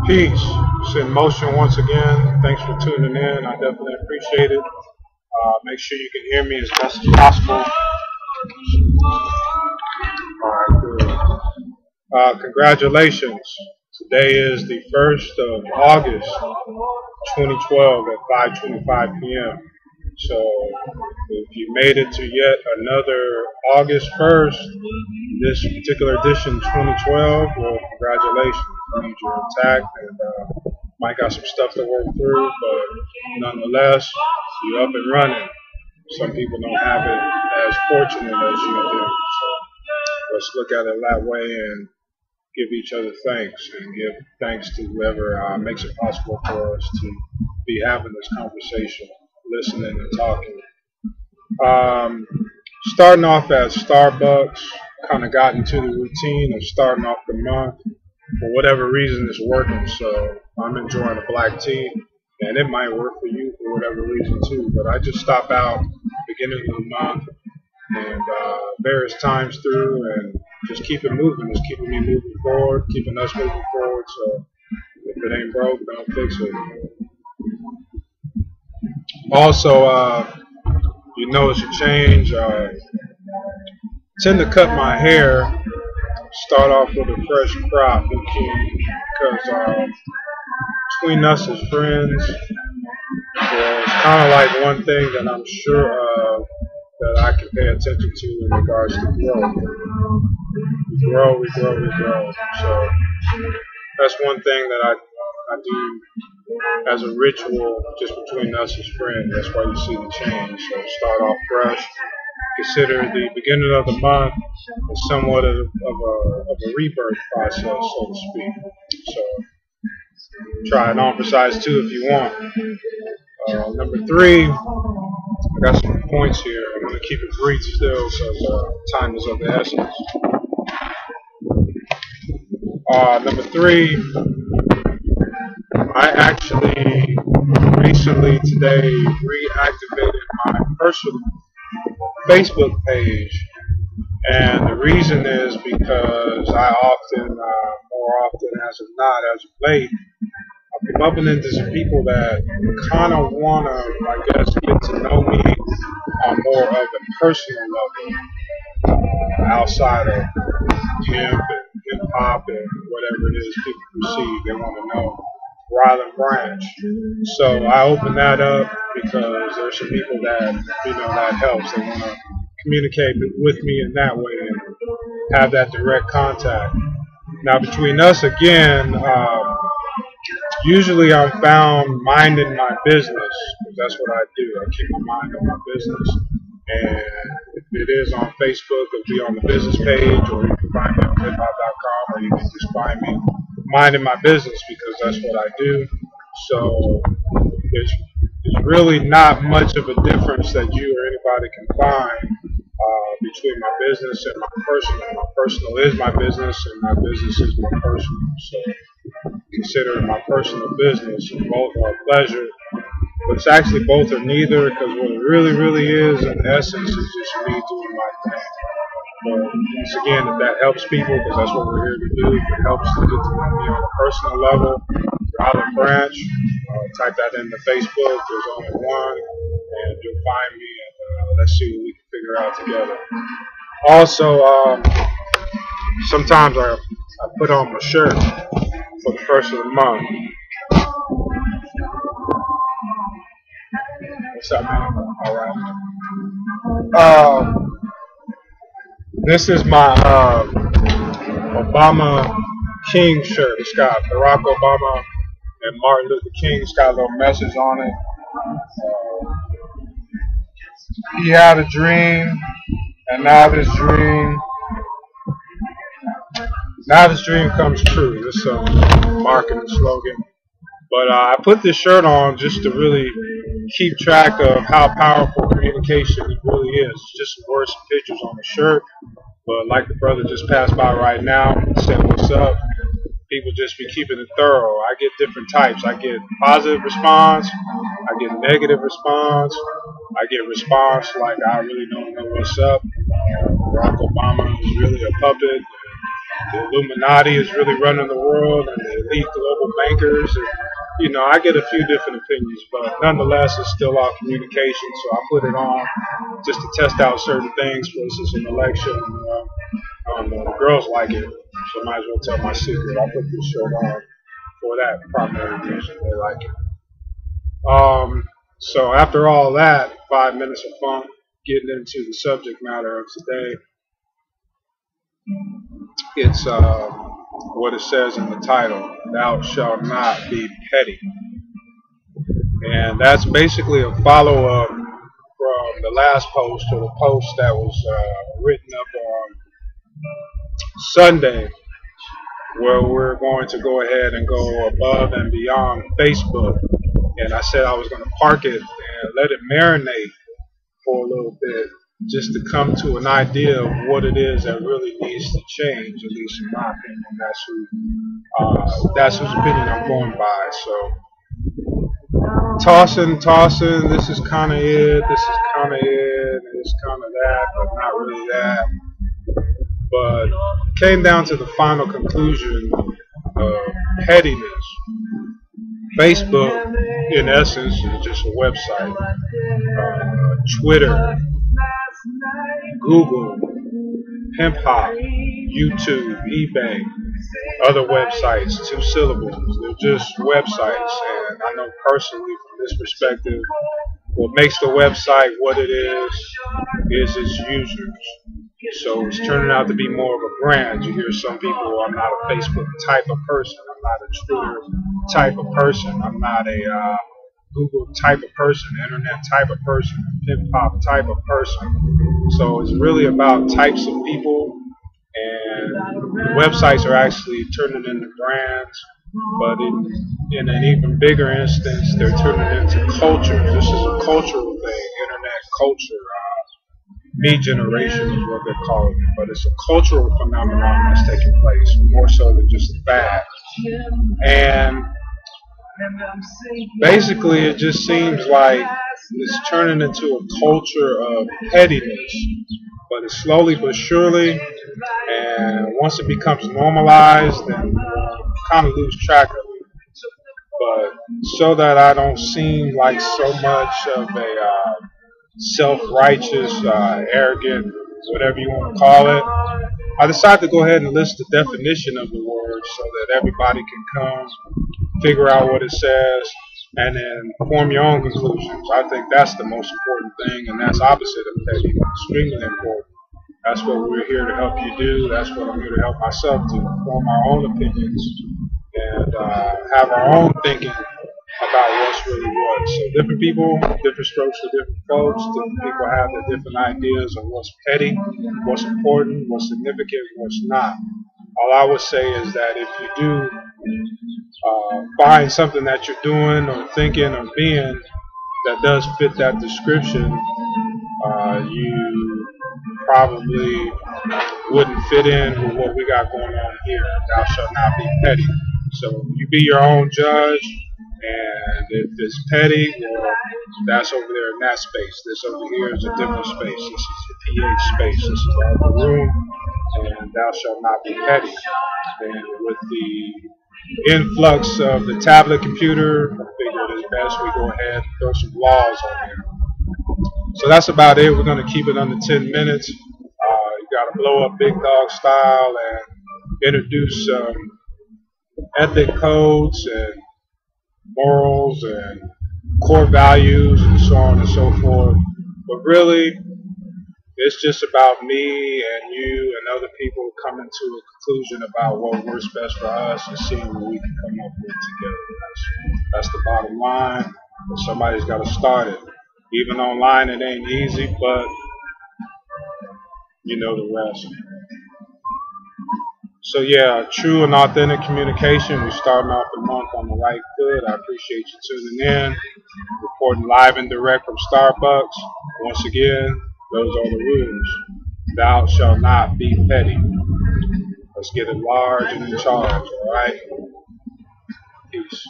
Peace. It's in motion once again. Thanks for tuning in. I definitely appreciate it. Make sure you can hear me as best as possible. Alright, good. Congratulations. Today is the 1st of August, 2012 at 5:25 p.m. So if you made it to yet another August 1st, this particular edition 2012, well, congratulations. It means you're intact and might got some stuff to work through, but nonetheless, you're up and running. Some people don't have it as fortunate as you do. So let's look at it that way and give each other thanks and give thanks to whoever makes it possible for us to be having this conversation, listening and talking. Starting off at Starbucks, kind of got into the routine of starting off the month. For whatever reason, it's working, so I'm enjoying a black tea, and it might work for you for whatever reason too. But I just stop out beginning of the month and various times through, and just keep it moving. It's keeping me moving forward, keeping us moving forward. So if it ain't broke, don't fix it. Also, you notice a change. I tend to cut my hair, start off with a fresh crop, because between us as friends, it's kind of like one thing that I'm sure that I can pay attention to in regards to growth. We grow. So that's one thing that I do as a ritual just between us as friends. That's why you see the change. So start off fresh. Consider the beginning of the month as somewhat of a rebirth process, so to speak. So try it on for size 2 if you want. Number 3, I got some points here. I'm going to keep it brief still because time is of the essence. Number 3, I actually recently today reactivated my personal Facebook page, and the reason is because I often, more often as of not, as of late, I've been bumping into some people that kind of want to, I guess, get to know me on more of a personal level, outside of hemp and hip-hop and whatever it is people perceive. They want to know Ryland Branch. So I opened that up because there's some people that, that helps. They want to communicate with me in that way and have that direct contact. Now, between us again, usually I'm found minding my business, because that's what I do. I keep my mind on my business. And if it is on Facebook, it'll be on the business page, or you can find me on hiphop.com, or you can just find me minding my business, because that's what I do. So there's really not much of a difference that you or anybody can find between my business and my personal. My personal is my business, and my business is my personal. So consider my personal business, and both are a pleasure. But it's actually both or neither, because what it really is, in essence, is just me doing my thing. But once again, if that helps people, because that's what we're here to do, if it helps to get to know me on a personal level, Ryland Branch, type that into Facebook. There's only one, and you'll find me, and let's see what we can figure out together. Also, sometimes I put on my shirt for the 1st of the month. What's up, man? All right. This is my Obama King shirt. It's got Barack Obama and Martin Luther King. It's got a little message on it. He had a dream, and now this dream comes true. This is a marketing slogan. But I put this shirt on just to really keep track of how powerful communication really is. It's just some words and pictures on the shirt. But like the brother just passed by right now and said, "What's up?" People just be keeping it thorough. I get different types. I get positive response. I get negative response. I get response like, "I really don't know what's up. Barack Obama is really a puppet. The Illuminati is really running the world, and the elite global bankers. And, you know, I get a few different opinions, but nonetheless, it's still all communication. So I put it on just to test out certain things. For instance, an election, the girls like it, so I might as well tell my secret. I put this shirt on for that primary reason. They like it. So after all that, 5 minutes of fun, getting into the subject matter of today. It's what it says in the title, "Thou shalt not be petty." And that's basically a follow-up from the last post, or the post that was written up on Sunday, where we're going to go ahead and go above and beyond Facebook. And I said I was going to park it and let it marinate for a little bit, just to come to an idea of what it is that really needs to change, at least in my opinion. That's whose opinion I'm going by. So tossing, this is kind of it, this is kind of it, and it's kind of that, but not really that. But came down to the final conclusion of pettiness. Facebook, in essence, is just a website. Twitter, Google, Pimp Hop, YouTube, eBay, other websites, 2 syllables. They're just websites. And I know personally from this perspective, what makes the website what it is its users. So it's turning out to be more of a brand. You hear some people, I'm not a Facebook type of person. I'm not a Twitter type of person. I'm not a Google type of person, internet type of person, hip hop type of person. So it's really about types of people, and the websites are actually turning into brands. But in an even bigger instance, they're turning into cultures. This is a cultural thing, internet culture. Me generation is what they're calling it, but it's a cultural phenomenon that's taking place, more so than just a fad. And basically, it just seems like it's turning into a culture of pettiness, but it's slowly but surely, and once it becomes normalized, then kind of lose track of it. But so that I don't seem like so much of a self-righteous, arrogant, whatever you want to call it, I decided to go ahead and list the definition of the word so that everybody can come, figure out what it says, and then form your own conclusions. I think that's the most important thing, and that's opposite of petty, extremely important. That's what we're here to help you do. That's what I'm here to help myself to form our own opinions and have our own thinking about what's really what. So different people, different strokes for different folks. Different people have their different ideas of what's petty, what's important, what's significant, what's not. All I would say is that if you do find something that you're doing or thinking or being that does fit that description, you probably wouldn't fit in with what we got going on here. Thou shalt not be petty. So you be your own judge. And if it's petty, well, that's over there in that space. This over here is a different space. This is the PH space. This is the upper room. And thou shalt not be petty. And with the influx of the tablet computer, I figured it's best we go ahead and throw some laws on there. So that's about it. We're going to keep it under 10 minutes. You got to blow up big dog style and introduce ethic codes and morals and core values and so on and so forth. But really, it's just about me and you and other people coming to a conclusion about what works best for us and seeing what we can come up with together. That's the bottom line. But somebody's got to start it. Even online, it ain't easy, but you know the rest. So yeah, true and authentic communication. We're starting off the month on the right foot. I appreciate you tuning in. Reporting live and direct from Starbucks. Once again, those are the rules. Thou shalt not be petty. Let's get it large and in charge, alright? Peace.